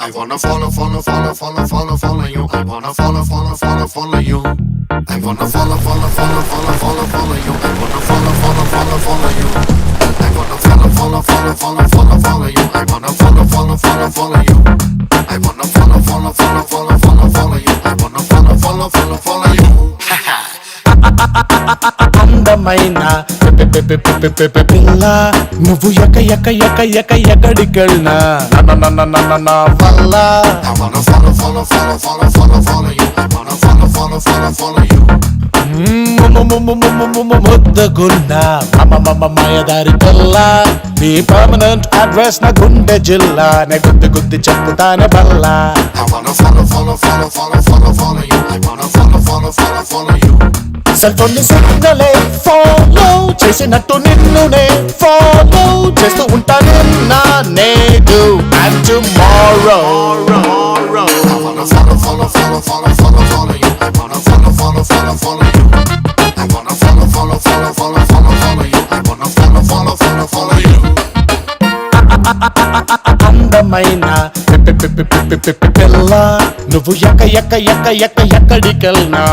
I wanna follow you. I wanna follow you. I wanna follow you. I wanna follow you. I wanna follow you. I wanna follow you. I wanna follow you. I wanna follow you. అందమైన పిల్ల నువ్వు ఎక్కడికెళ్ళినా నా వల్ల I wanna follow you. I wanna follow you. ముద్దగున్న మాయదారి పిల్ల నీ permanent address నా గుండె జిల్లా నే గుద్ది చెప్తానే బల్లా I wanna follow you. I wanna follow you. Cell phone ని సిగ్నలే ఫాలో చేసినట్టు నిన్నునే ఫాలో చేస్తూ ఉంటాను నా నేడు and tomorrow I wanna follow you. I wanna follow you. I wanna follow you. I wanna follow you. అందమైన పిల్ల నువ్వు ఎక్కడికెళ్ళినా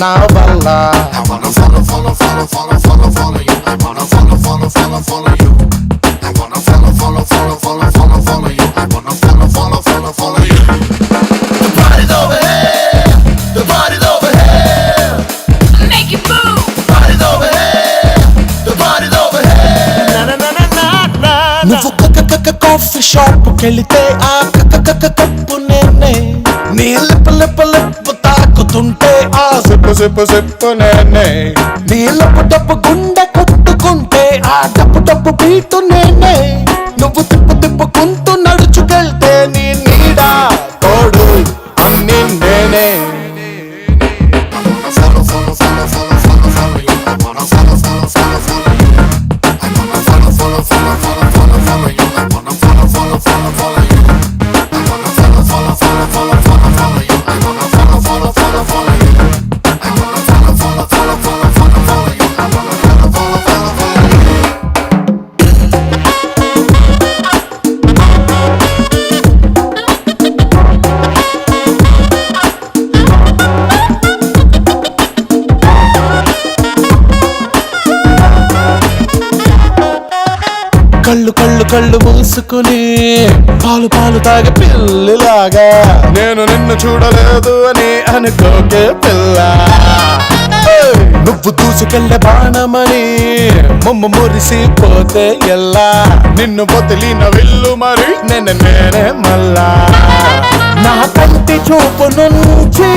నా వల్ల I wanna follow you. I wanna follow you. I wanna follow you. I wanna follow you. The party's over here. The party's over here. Make it move. The party's over here. The party's over here. నువ్వు coffee shop కెళితే ఆ cup నేనే నీ lip తాకుతుంటే ఆ sip నేనే నీ డబ్బు గుండె కొట్టుకుంటే ఆ డబ్బు బీటు నేనే నువ్వు తిప్పుకుంటూ నడుచుకెళ్తే నీ నీడా తోడు అన్ని నేనే Follow you. I wanna follow you. I wanna follow you. I wanna follow you. I wanna follow you. I wanna follow you. I wanna follow you. I wanna follow you. కళ్ళు మూసుకుని పాలు తాగే పిల్లిలాగా నేను నిన్ను చూడలేదు అని అనుకోకే పిల్ల నువ్వు దూసుకెళ్ళే బాణమని మురిసిపోతే ఎల్లా నిన్ను వదిలిన విల్లు మరి నేనే మళ్ళా నా కంటి చూపు నుంచి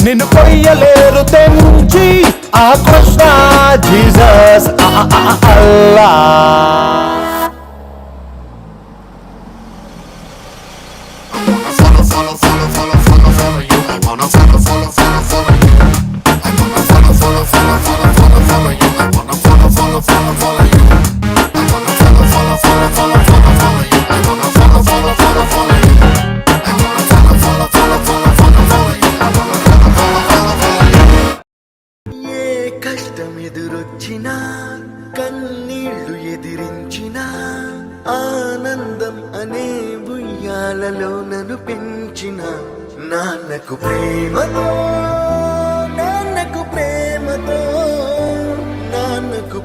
నిన్ను కొయ్యలేరు తెంచి ఆ Krishna Jesus Allah Follow you. I wanna follow you. I wanna follow you. I wanna follow you. I wanna follow you. I wanna follow you. I wanna follow you. ఏ కష్టం ఎదురొచ్చినా కన్నీళ్లు ఎదిరించినా ఆనందం అనే ఉయ్యాలలో నన్ను పెంచిన నాన్నకు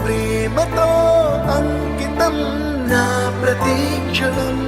ప్రేమతో అంకితం నా ప్రతి క్షణం